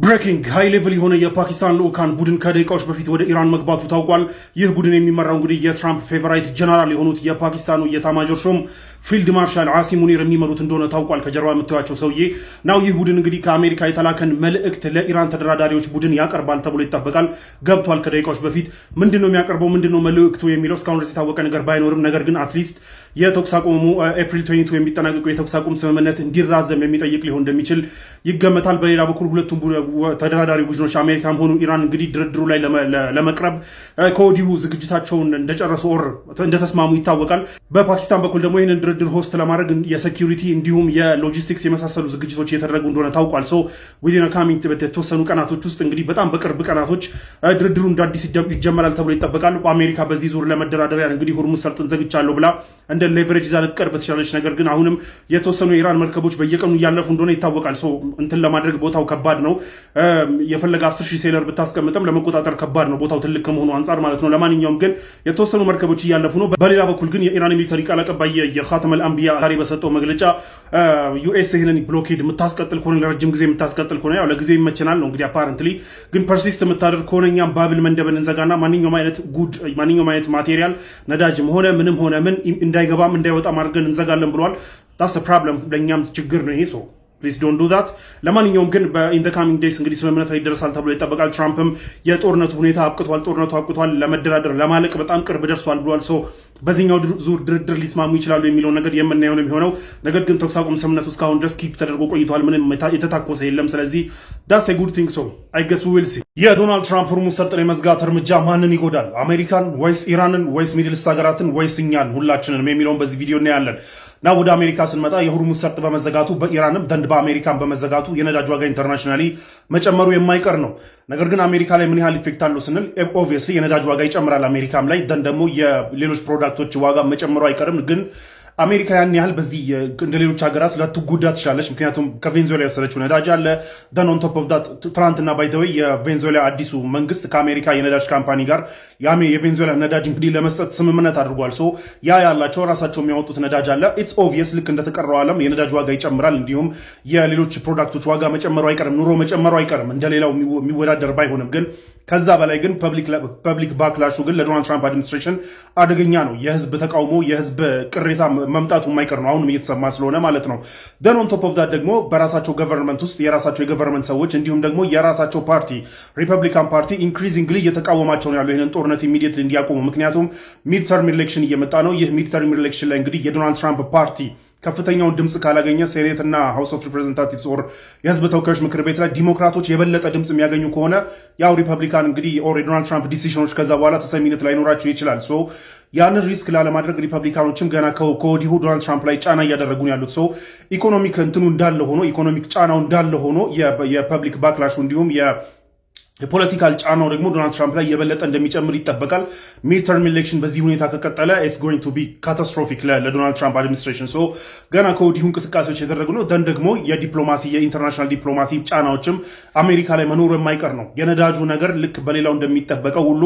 ብሬኪንግ ሃይ ሌቭል የሆነ የፓኪስታን ልዑካን ቡድን ከደቂቃዎች በፊት ወደ ኢራን መግባቱ ታውቋል። ይህ ቡድን የሚመራው እንግዲህ የትራምፕ ፌቨራይት ጀነራል የሆኑት የፓኪስታኑ የኤታማዦር ሹም ፊልድ ማርሻል አሲም ሙኒር የሚመሩት እንደሆነ ታውቋል። ከጀርባ የምታዩቸው ሰውዬ ናው። ይህ ቡድን እንግዲህ ከአሜሪካ የተላከን መልእክት ለኢራን ተደራዳሪዎች ቡድን ያቀርባል ተብሎ ይጠበቃል። ገብቷል ከደቂቃዎች በፊት። ምንድነው የሚያቀርበው? ምንድነው መልእክቱ የሚለው እስካሁን ድረስ የታወቀ ነገር ባይኖርም፣ ነገር ግን አትሊስት የተኩስ አቁሙ ኤፕሪል 22 የሚጠናቀቀው የተኩስ አቁም ስምምነት እንዲራዘም የሚጠይቅ ሊሆን እንደሚችል ይገመታል። በሌላ በኩል ሁለቱም ተደራዳሪ ቡድኖች አሜሪካም ሆኑ ኢራን እንግዲህ ድርድሩ ላይ ለመቅረብ ከወዲሁ ዝግጅታቸውን እንደጨረሱ ኦር እንደተስማሙ ይታወቃል። በፓኪስታን በኩል ደግሞ ይህንን ድርድር ሆስት ለማድረግ የሴኪሪቲ እንዲሁም የሎጂስቲክስ የመሳሰሉ ዝግጅቶች እየተደረጉ እንደሆነ ታውቋል። ሶ ዊዚን ካሚንግ የተወሰኑ ቀናቶች ውስጥ እንግዲህ በጣም በቅርብ ቀናቶች ድርድሩ እንደ አዲስ ይጀመራል ተብሎ ይጠበቃል። አሜሪካ በዚህ ዙር ለመደራደሪያ እንግዲህ ሁርሙዝ ሰርጥን ዘግቻለሁ ብላ እንደ ሌቨሬጅ ይዛ ልትቀርብ ትችላለች። ነገር ግን አሁንም የተወሰኑ የኢራን መርከቦች በየቀኑ እያለፉ እንደሆነ ይታወቃል። ሶ እንትን ለማድረግ ቦታው ከባድ ነው። የፈለገ 10,000 ሴለር ብታስቀምጥም ለመቆጣጠር ከባድ ነው፣ ቦታው ትልቅ ከመሆኑ አንጻር ማለት ነው። ለማንኛውም ግን የተወሰኑ መርከቦች እያለፉ ነው። በሌላ በኩል ግን የኢራን ሚሊተሪ ቃል አቀባይ የኻተመል አንቢያ ዛሬ በሰጠው መግለጫ ዩኤስ ይህንን ብሎኬድ የምታስቀጥል ከሆነ ለረጅም ጊዜ የምታስቀጥል ከሆነ ያው ለጊዜ ይመቸናል ነው እንግዲህ አፓረንትሊ፣ ግን ፐርሲስት የምታደርግ ከሆነ እኛም ባብል መንደብን እንዘጋና ማንኛውም አይነት ማቴሪያል ነዳጅም ሆነ ምንም ሆነ ምን እንዳይገባም እንዳይወጣም አድርገን እንዘጋለን ብለዋል። ታስ ፕሮብለም፣ ለእኛም ችግር ነው ይሄ። ሶ ፕሊዝ ዶንት ዱ ዛት። ለማንኛውም ግን በኢን ዘ ካሚንግ ዴይስ እንግዲህ ስምምነት ላይ ይደርሳል ተብሎ ይጠበቃል። ትራምፕም የጦርነቱ ሁኔታ አብቅቷል፣ ለመደራደር ለማለቅ በጣም ቅርብ ደርሷል ብሏል። ሶ በዚህኛው ዙር ድርድር ሊስማሙ ይችላሉ የሚለው ነገር የምናየው ነው የሚሆነው። ነገር ግን ተኩስ አቁም ስምምነቱ እስካሁን ድረስ ኪፕ ተደርጎ ቆይቷል። ምንም የተታኮሰ የለም። ስለዚህ ዳስ ኤ ጉድ ቲንግ። ሶ አይ ገስ ዊ ዊል ሲ። የዶናልድ ትራምፕ ሁርሙዝ ሰርጥን የመዝጋት እርምጃ ማንን ይጎዳል? አሜሪካን ወይስ ኢራንን ወይስ ሚድል ኢስት ሀገራትን ወይስ እኛን ሁላችንንም የሚለውን በዚህ ቪዲዮ እናያለን። እና ወደ አሜሪካ ስንመጣ የሁርሙዝ ሰርጥ በመዘጋቱ በኢራንም ደንድ በአሜሪካን በመዘጋቱ የነዳጅ ዋጋ ኢንተርናሽናሊ መጨመሩ የማይቀር ነው። ነገር ግን አሜሪካ ላይ ምን ያህል ኢፌክት አለው ስንል ኦብቪየስሊ የነዳጅ ዋጋ ይጨምራል አሜሪካም ላይ፣ ደን ደግሞ የሌሎች ፕሮዳክቶች ዋጋ መጨመሩ አይቀርም። ግን አሜሪካ ያን ያህል በዚህ እንደ ሌሎች ሀገራት ላትጎዳ ትችላለች። ምክንያቱም ከቬንዙዌላ የወሰደችው ነዳጅ አለ። ደን ኦን ቶፕ ኦፍ ዳት ትናንትና ባይ ዘ ዌይ የቬንዙዌላ አዲሱ መንግስት ከአሜሪካ የነዳጅ ካምፓኒ ጋር የቬንዙዌላ ነዳጅ እንግዲህ ለመስጠት ስምምነት አድርጓል። ሶ ያላቸው ራሳቸው የሚያወጡት ነዳጅ አለ። ኢትስ ኦብቪየስ ልክ እንደተቀረው ዓለም የነዳጅ ዋጋ ይጨምራል። እንዲሁም የሌሎች ፕሮዳክቶች ዋጋ መጨመሩ አይቀርም፣ ኑሮ መጨመሩ አይቀርም። እንደሌላው የሚወዳደር ባይሆንም ግን ከዛ በላይ ግን ፐብሊክ ባክላሹ ግን ለዶናልድ ትራምፕ አድሚኒስትሬሽን አደገኛ ነው። የህዝብ ተቃውሞ የህዝብ ቅሬታ መምጣቱ የማይቀር ነው፣ አሁንም እየተሰማ ስለሆነ ማለት ነው። ደን ኦን ቶፕ ኦፍ ዳት ደግሞ በራሳቸው ገቨርንመንት ውስጥ የራሳቸው የገቨርንመንት ሰዎች እንዲሁም ደግሞ የራሳቸው ፓርቲ ሪፐብሊካን ፓርቲ ኢንክሪዚንግሊ እየተቃወማቸው ነው ያለው ይህንን ጦርነት ኢሚዲየትሊ እንዲያቆሙ። ምክንያቱም ሚድተርም ኢሌክሽን እየመጣ ነው። ይህ ሚድተርም ኢሌክሽን ላይ እንግዲህ የዶናልድ ትራምፕ ፓርቲ ከፍተኛውን ድምፅ ካላገኘ ሴኔት እና ሃውስ ኦፍ ሪፕሬዘንታቲቭስ ኦር የህዝብ ተወካዮች ምክር ቤት ላይ ዲሞክራቶች የበለጠ ድምፅ የሚያገኙ ከሆነ ያው ሪፐብሊካን እንግዲህ ኦር የዶናልድ ትራምፕ ዲሲዥኖች ከዛ በኋላ ተሰሚነት ላይኖራቸው ይችላል። ሶ ያንን ሪስክ ላለማድረግ ሪፐብሊካኖችም ገና ከወዲሁ ዶናልድ ትራምፕ ላይ ጫና እያደረጉ ነው ያሉት። ሶ ኢኮኖሚክ እንትኑ እንዳለ ሆኖ ኢኮኖሚክ ጫናው እንዳለ ሆኖ የፐብሊክ ባክላሹ እንዲሁም የፖለቲካል ጫናው ደግሞ ዶናልድ ትራምፕ ላይ የበለጠ እንደሚጨምር ይጠበቃል። ሚድተርም ኢሌክሽን በዚህ ሁኔታ ከቀጠለ ኢትስ ጎይንግ ቱ ቢ ካታስትሮፊክ ለዶናልድ ትራምፕ አድሚኒስትሬሽን። ሶ ገና ከወዲሁ እንቅስቃሴዎች የተደረጉ ነው። ደን ደግሞ የኢንተርናሽናል ዲፕሎማሲ ጫናዎችም አሜሪካ ላይ መኖሩ የማይቀር ነው። የነዳጁ ነገር ልክ በሌላው እንደሚጠበቀው ሁሉ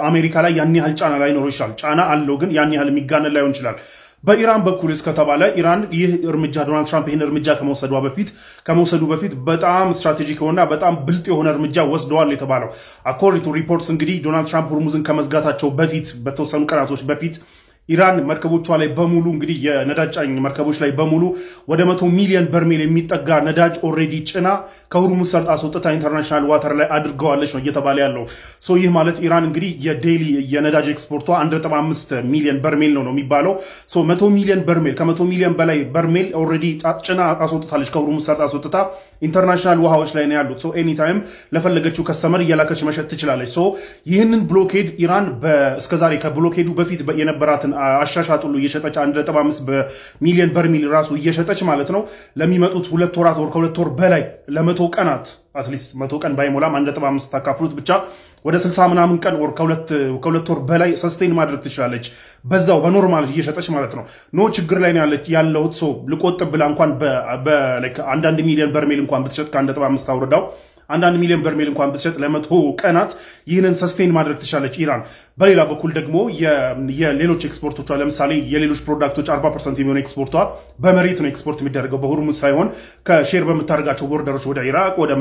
አሜሪካ ላይ ያን ያህል ጫና ላይኖረው ይችላል። ጫና አለው፣ ግን ያን ያህል የሚጋነን ላይሆን ይችላል። በኢራን በኩል እስከተባለ ኢራን ይህ እርምጃ ዶናልድ ትራምፕ ይህን እርምጃ ከመውሰዱ በፊት በጣም ስትራቴጂክ የሆነና በጣም ብልጥ የሆነ እርምጃ ወስደዋል የተባለው አኮርዲንግ ቱ ሪፖርትስ እንግዲህ ዶናልድ ትራምፕ ሁርሙዝን ከመዝጋታቸው በፊት በተወሰኑ ቀናቶች በፊት ኢራን መርከቦቿ ላይ በሙሉ እንግዲህ የነዳጅ ጫኝ መርከቦች ላይ በሙሉ ወደ 100 ሚሊዮን በርሜል የሚጠጋ ነዳጅ ኦልሬዲ ጭና ከሁርሙዝ ሰርጥ አስወጥታ ኢንተርናሽናል ዋተር ላይ አድርገዋለች ነው እየተባለ ያለው። ሶ ይህ ማለት ኢራን እንግዲህ የዴይሊ የነዳጅ ኤክስፖርቷ 1.5 ሚሊዮን በርሜል ነው የሚባለው። ሶ 100 ሚሊዮን በርሜል ከ100 ሚሊዮን በላይ በርሜል ኦልሬዲ ጭና አስወጥታለች ከሁርሙዝ ሰርጥ አስወጥታ ኢንተርናሽናል ውሃዎች ላይ ነው ያሉት። ሶ ኤኒታይም ለፈለገችው ከስተመር እየላከች መሸጥ ትችላለች። ሶ ይህንን ብሎኬድ ኢራን እስከዛሬ ከብሎኬዱ በፊት የነበራትን አሻሻጥ ሁሉ እየሸጠች 1.5 ሚሊዮን በርሜል ራሱ እየሸጠች ማለት ነው። ለሚመጡት 2 ወራት ወር ከ2 ወር በላይ ለ100 ቀናት አትሊስት 100 ቀን ባይሞላም 1.5 ታካፍሉት ብቻ ወደ 60 ምናምን ቀን ወር ከሁለት ወር በላይ ሰስቴን ማድረግ ትችላለች። በዛው በኖርማል እየሸጠች ማለት ነው። ኖ ችግር ላይ ያለው ልቆጥብ ብላ እንኳን አንዳንድ ሚሊዮን በርሜል እንኳን ብትሸጥ ከ1.5 አውርዳው አንዳንድ ሚሊዮን በርሜል እንኳን ብትሸጥ ለመቶ ቀናት ይህንን ሰስቴን ማድረግ ትችላለች ኢራን። በሌላ በኩል ደግሞ የሌሎች ኤክስፖርቶቿ ለምሳሌ የሌሎች ፕሮዳክቶች 40% የሚሆነ ኤክስፖርቷ በመሬት ነው ኤክስፖርት የሚደረገው በሆርሙዝ ሳይሆን ከሼር በምታደርጋቸው ቦርደሮች ወደ ኢራቅ ወደ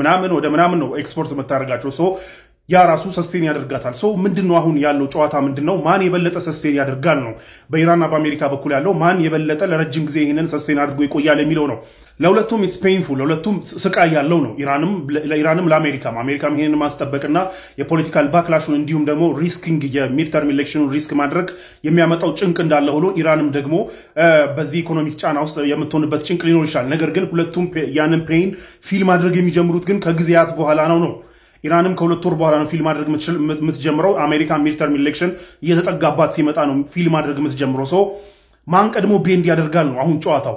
ምናምን ነው ኤክስፖርት የምታደርጋቸው። ያ ራሱ ሰስቴን ያደርጋታል። ምንድነው አሁን ያለው ጨዋታ ምንድነው? ማን የበለጠ ሰስቴን ያደርጋል ነው። በኢራንና በአሜሪካ በኩል ያለው ማን የበለጠ ለረጅም ጊዜ ይህንን ሰስቴን አድርጎ ይቆያል የሚለው ነው። ለሁለቱም ኢትስ ፔይንፉል፣ ለሁለቱም ስቃይ ያለው ነው። ለኢራንም ለአሜሪካም ይሄንን ማስጠበቅና የፖለቲካል ባክላሹን እንዲሁም ደግሞ ሪስኪንግ የሚድተርም ኢሌክሽኑን ሪስክ ማድረግ የሚያመጣው ጭንቅ እንዳለ ሆኖ ኢራንም ደግሞ በዚህ ኢኮኖሚክ ጫና ውስጥ የምትሆንበት ጭንቅ ሊኖር ይችላል። ነገር ግን ሁለቱም ያንን ፔይን ፊል ማድረግ የሚጀምሩት ግን ከጊዜያት በኋላ ነው። ኢራንም ከሁለት ወር በኋላ ነው ፊል ማድረግ የምትጀምረው። አሜሪካ ሚድተርም ኢሌክሽን እየተጠጋባት ሲመጣ ነው ፊል ማድረግ የምትጀምረው። ማን ቀድሞ ቤንድ ያደርጋል ነው አሁን ጨዋታው።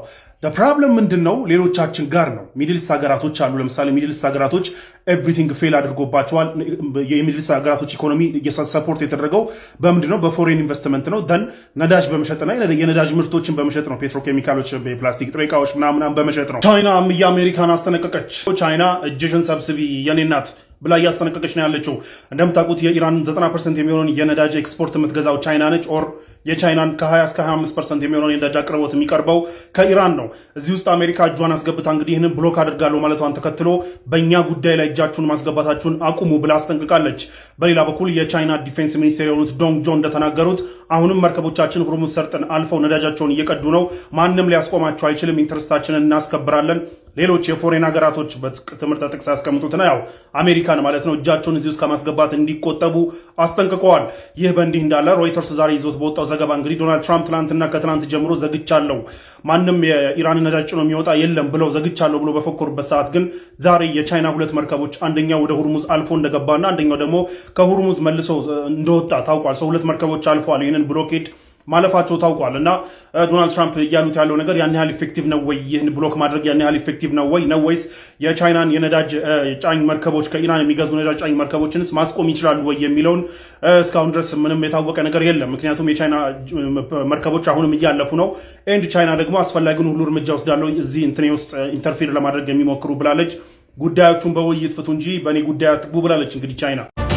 ፕሮብለም ምንድን ነው? ሌሎቻችን ጋር ነው። ሚድልስት ሀገራቶች አሉ። ለምሳሌ ሚድልስት ሀገራቶች ኤቭሪቲንግ ፌል አድርጎባቸዋል። የሚድልስት ሀገራቶች ኢኮኖሚ ሰፖርት የተደረገው በምንድን ነው? በፎሬን ኢንቨስትመንት ነው። ደን ነዳጅ በመሸጥና የነዳጅ ምርቶችን በመሸጥ ነው። ፔትሮኬሚካሎች፣ የፕላስቲክ ጥሬ ዕቃዎች ምናምን በመሸጥ ነው። ቻይና የአሜሪካን አስጠነቀቀች። ቻይና እጅሽን ሰብስቢ የኔ እናት ብላ እያስጠነቀቀች ነው ያለችው። እንደምታውቁት የኢራን 90% የሚሆነውን የነዳጅ ኤክስፖርት የምትገዛው ቻይና ነች። ኦር የቻይናን ከ20 እስከ 25% የሚሆነውን የነዳጅ አቅርቦት የሚቀርበው ከኢራን ነው። እዚህ ውስጥ አሜሪካ እጇን አስገብታ እንግዲህ ይህንን ብሎክ አድርጋለሁ ማለቷን ተከትሎ በእኛ ጉዳይ ላይ እጃችሁን ማስገባታችሁን አቁሙ ብላ አስጠንቅቃለች። በሌላ በኩል የቻይና ዲፌንስ ሚኒስቴር የሆኑት ዶንግ ጆ እንደተናገሩት አሁንም መርከቦቻችን ሁርሙዝ ሰርጥን አልፈው ነዳጃቸውን እየቀዱ ነው። ማንም ሊያስቆማቸው አይችልም። ኢንተረስታችንን እናስከብራለን። ሌሎች የፎሬን ሀገራቶች በትምህርት ጥቅስ ያስቀምጡትና ያው አሜሪካን ማለት ነው እጃቸውን እዚህ ውስጥ ከማስገባት እንዲቆጠቡ አስጠንቅቀዋል። ይህ በእንዲህ እንዳለ ሮይተርስ ዛሬ ይዞት በወጣው ዘገባ እንግዲህ ዶናልድ ትራምፕ ትናንትና ከትናንት ጀምሮ ዘግቻለሁ፣ ማንም የኢራን ነዳጅ ጭኖ የሚወጣ የለም ብለው ዘግቻለሁ ብሎ በፈኮሩበት ሰዓት ግን ዛሬ የቻይና ሁለት መርከቦች አንደኛው ወደ ሁርሙዝ አልፎ እንደገባና አንደኛው ደግሞ ከሁርሙዝ መልሶ እንደወጣ ታውቋል። ሁለት መርከቦች አልፈዋል። ይህንን ብሎኬድ ማለፋቸው ታውቋል። እና ዶናልድ ትራምፕ እያሉት ያለው ነገር ያን ያህል ኢፌክቲቭ ነው ወይ? ይህን ብሎክ ማድረግ ያን ያህል ኢፌክቲቭ ነው ወይ? ነው ወይስ የቻይናን የነዳጅ ጫኝ መርከቦች ከኢራን የሚገዙ ነዳጅ ጫኝ መርከቦችንስ ማስቆም ይችላሉ ወይ የሚለውን እስካሁን ድረስ ምንም የታወቀ ነገር የለም። ምክንያቱም የቻይና መርከቦች አሁንም እያለፉ ነው። ኤንድ ቻይና ደግሞ አስፈላጊውን ሁሉ እርምጃ ወስዳለሁ እዚህ እንትኔ ውስጥ ኢንተርፌር ለማድረግ የሚሞክሩ ብላለች። ጉዳዮቹን በውይይት ፍቱ እንጂ በእኔ ጉዳይ አትግቡ ብላለች እንግዲህ ቻይና።